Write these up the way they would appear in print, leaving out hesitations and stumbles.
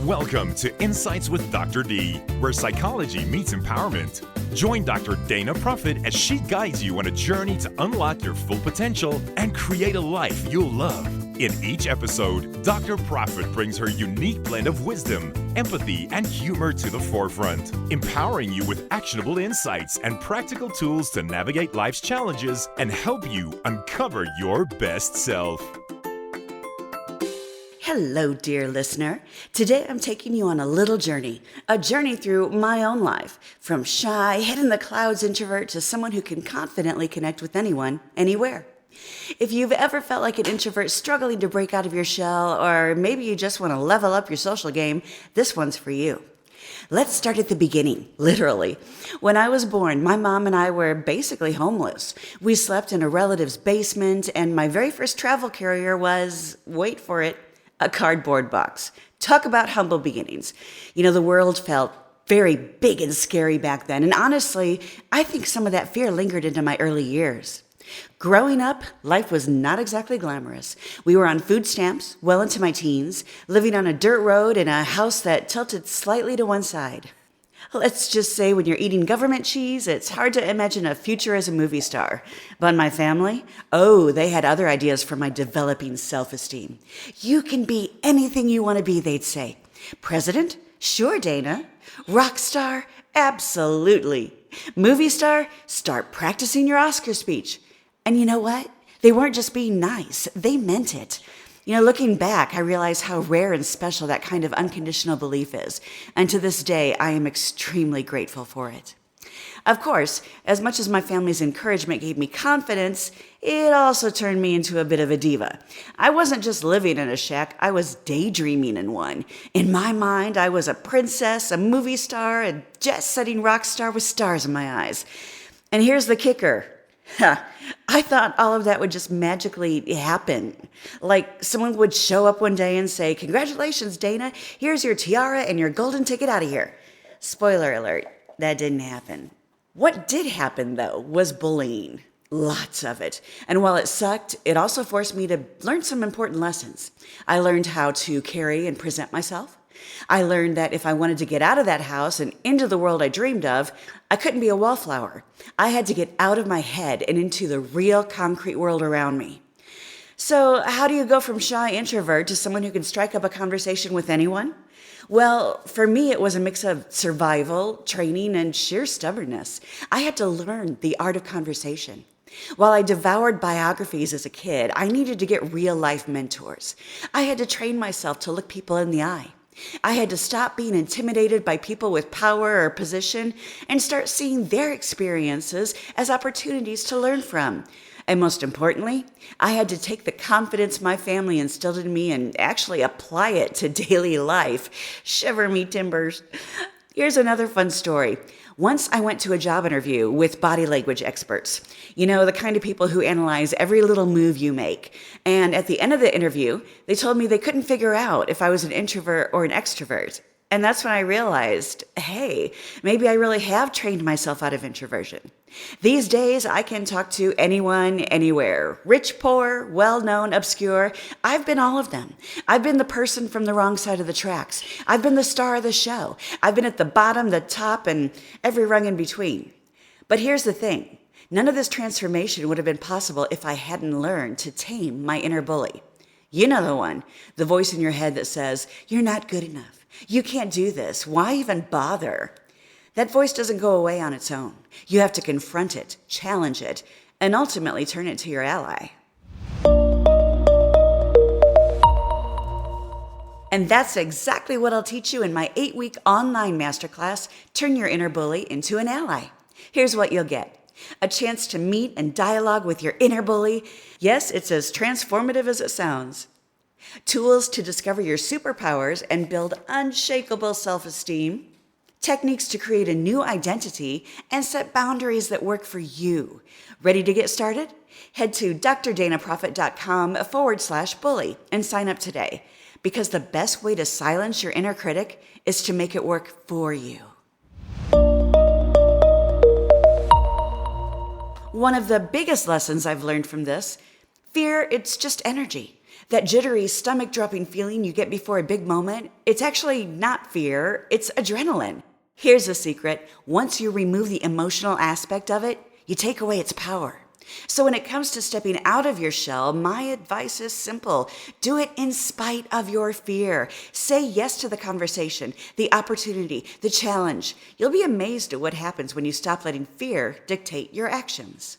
Welcome to Insights with Dr. D, where psychology meets empowerment. Join Dr. Dana Prophet as she guides you on a journey to unlock your full potential and create a life you'll love. In each episode, Dr. Prophet brings her unique blend of wisdom, empathy, and humor to the forefront, empowering you with actionable insights and practical tools to navigate life's challenges and help you uncover your best self. Hello, dear listener. Today I'm taking you on a little journey, a journey through my own life, from shy, head in the clouds introvert to someone who can confidently connect with anyone, anywhere. If you've ever felt like an introvert struggling to break out of your shell, or maybe you just want to level up your social game, this one's for you. Let's start at the beginning, literally. When I was born, my mom and I were basically homeless. We slept in a relative's basement, and my very first travel carrier was, wait for it, a cardboard box. Talk about humble beginnings. You know, the world felt very big and scary back then, and honestly, I think some of that fear lingered into my early years. Growing up, life was not exactly glamorous. We were on food stamps well into my teens, living on a dirt road in a house that tilted slightly to one side. Let's just say when you're eating government cheese, it's hard to imagine a future as a movie star. But my family, they had other ideas for my developing self-esteem. You can be anything you want to be, they'd say. President? Sure, Dana. Rock star? Absolutely. Movie star? Start practicing your Oscar speech. And you know what? They weren't just being nice. They meant it. You know, looking back, I realize how rare and special that kind of unconditional belief is. And to this day, I am extremely grateful for it. Of course, as much as my family's encouragement gave me confidence, it also turned me into a bit of a diva. I wasn't just living in a shack, I was daydreaming in one. In my mind, I was a princess, a movie star, a jet-setting rock star with stars in my eyes. And here's the kicker. I thought all of that would just magically happen. Like someone would show up one day and say, "Congratulations, Dana, here's your tiara and your golden ticket out of here." Spoiler alert, that didn't happen. What did happen, though, was bullying. Lots of it. And while it sucked, it also forced me to learn some important lessons. I learned how to carry and present myself. I learned that if I wanted to get out of that house and into the world I dreamed of, I couldn't be a wallflower. I had to get out of my head and into the real concrete world around me. So how do you go from shy introvert to someone who can strike up a conversation with anyone? Well, for me, it was a mix of survival, training, and sheer stubbornness. I had to learn the art of conversation. While I devoured biographies as a kid, I needed to get real-life mentors. I had to train myself to look people in the eye. I had to stop being intimidated by people with power or position and start seeing their experiences as opportunities to learn from. And most importantly, I had to take the confidence my family instilled in me and actually apply it to daily life. Shiver me timbers. Here's another fun story. Once I went to a job interview with body language experts. You know, the kind of people who analyze every little move you make. And at the end of the interview, they told me they couldn't figure out if I was an introvert or an extrovert. And that's when I realized, hey, maybe I really have trained myself out of introversion. These days, I can talk to anyone, anywhere. Rich, poor, well-known, obscure. I've been all of them. I've been the person from the wrong side of the tracks. I've been the star of the show. I've been at the bottom, the top, and every rung in between. But here's the thing. None of this transformation would have been possible if I hadn't learned to tame my inner bully. You know the one, the voice in your head that says, "You're not good enough. You can't do this. Why even bother?" That voice doesn't go away on its own. You have to confront it, challenge it, and ultimately turn it to your ally. And that's exactly what I'll teach you in my 8-week online masterclass, Turn Your Inner Bully into an Ally. Here's what you'll get. A chance to meet and dialogue with your inner bully. Yes, it's as transformative as it sounds. Tools to discover your superpowers and build unshakable self-esteem. Techniques to create a new identity and set boundaries that work for you. Ready to get started? Head to drdanaprofit.com/bully and sign up today, because the best way to silence your inner critic is to make it work for you. One of the biggest lessons I've learned from this, fear, it's just energy. That jittery, stomach-dropping feeling you get before a big moment, it's actually not fear, it's adrenaline. Here's the secret. Once you remove the emotional aspect of it, you take away its power. So when it comes to stepping out of your shell, my advice is simple. Do it in spite of your fear. Say yes to the conversation, the opportunity, the challenge. You'll be amazed at what happens when you stop letting fear dictate your actions.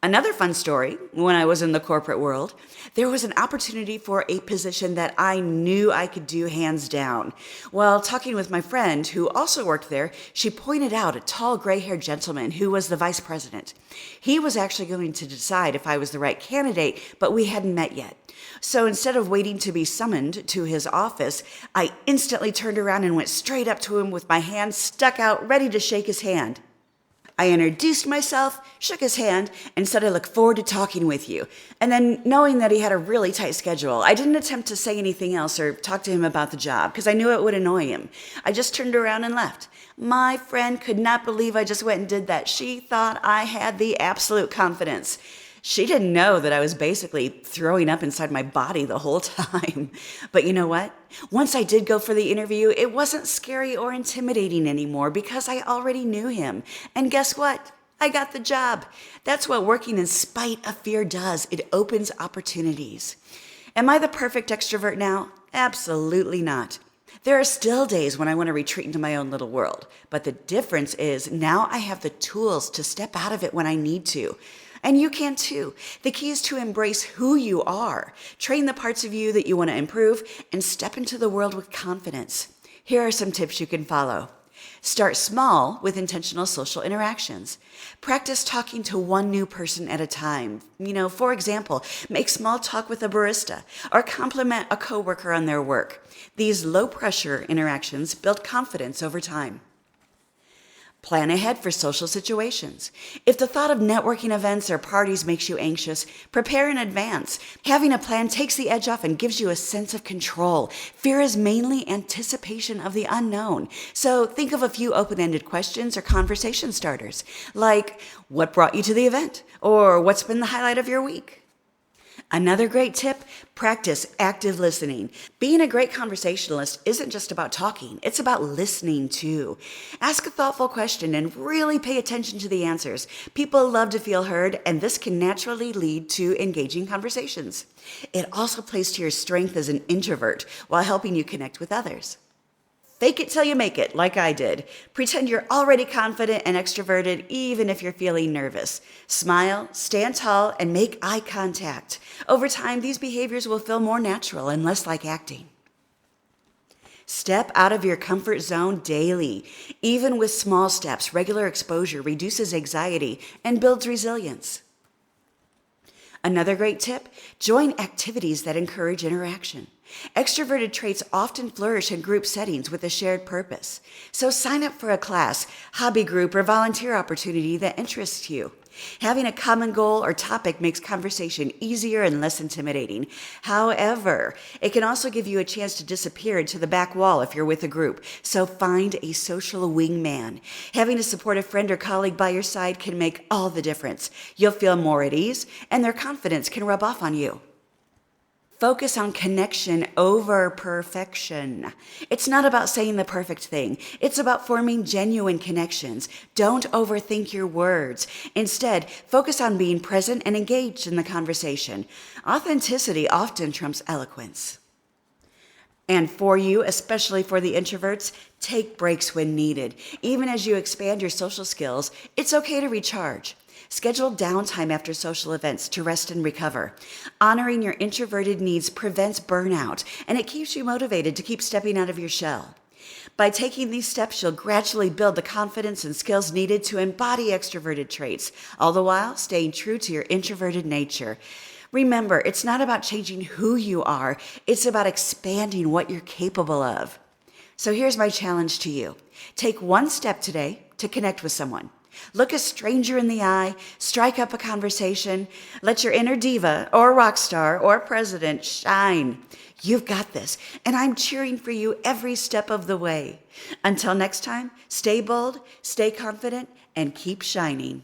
Another fun story, when I was in the corporate world, there was an opportunity for a position that I knew I could do hands down. While talking with my friend who also worked there, she pointed out a tall gray-haired gentleman who was the vice president. He was actually going to decide if I was the right candidate, but we hadn't met yet. So instead of waiting to be summoned to his office, I instantly turned around and went straight up to him with my hand stuck out, ready to shake his hand. I introduced myself, shook his hand, and said I look forward to talking with you. And then, knowing that he had a really tight schedule, I didn't attempt to say anything else or talk to him about the job because I knew it would annoy him. I just turned around and left. My friend could not believe I just went and did that. She thought I had the absolute confidence. She didn't know that I was basically throwing up inside my body the whole time. But you know what? Once I did go for the interview, it wasn't scary or intimidating anymore because I already knew him. And guess what? I got the job. That's what working in spite of fear does. It opens opportunities. Am I the perfect extrovert now? Absolutely not. There are still days when I want to retreat into my own little world. But the difference is now I have the tools to step out of it when I need to. And you can too. The key is to embrace who you are, train the parts of you that you want to improve, and step into the world with confidence. Here are some tips you can follow. Start small with intentional social interactions. Practice talking to one new person at a time. For example, make small talk with a barista or compliment a coworker on their work. These low-pressure interactions build confidence over time. Plan ahead for social situations. If the thought of networking events or parties makes you anxious, prepare in advance. Having a plan takes the edge off and gives you a sense of control. Fear is mainly anticipation of the unknown. So think of a few open-ended questions or conversation starters, like, what brought you to the event? Or what's been the highlight of your week? Another great tip, practice active listening. Being a great conversationalist isn't just about talking, it's about listening too. Ask a thoughtful question and really pay attention to the answers. People love to feel heard, and this can naturally lead to engaging conversations. It also plays to your strength as an introvert while helping you connect with others. Fake it till you make it, like I did. Pretend you're already confident and extroverted, even if you're feeling nervous. Smile, stand tall, and make eye contact. Over time, these behaviors will feel more natural and less like acting. Step out of your comfort zone daily. Even with small steps, regular exposure reduces anxiety and builds resilience. Another great tip, join activities that encourage interaction. Extroverted traits often flourish in group settings with a shared purpose. So sign up for a class, hobby group, or volunteer opportunity that interests you. Having a common goal or topic makes conversation easier and less intimidating. However, it can also give you a chance to disappear into the back wall if you're with a group. So find a social wingman. Having a supportive friend or colleague by your side can make all the difference. You'll feel more at ease, and their confidence can rub off on you. Focus on connection over perfection. It's not about saying the perfect thing. It's about forming genuine connections. Don't overthink your words. Instead, focus on being present and engaged in the conversation. Authenticity often trumps eloquence. And for you, especially for the introverts, take breaks when needed. Even as you expand your social skills, it's okay to recharge. Schedule downtime after social events to rest and recover. Honoring your introverted needs prevents burnout, and it keeps you motivated to keep stepping out of your shell. By taking these steps, you'll gradually build the confidence and skills needed to embody extroverted traits, all the while staying true to your introverted nature. Remember, it's not about changing who you are, it's about expanding what you're capable of. So here's my challenge to you. Take one step today to connect with someone. Look a stranger in the eye, strike up a conversation, let your inner diva or rock star or president shine. You've got this, and I'm cheering for you every step of the way. Until next time, stay bold, stay confident, and keep shining.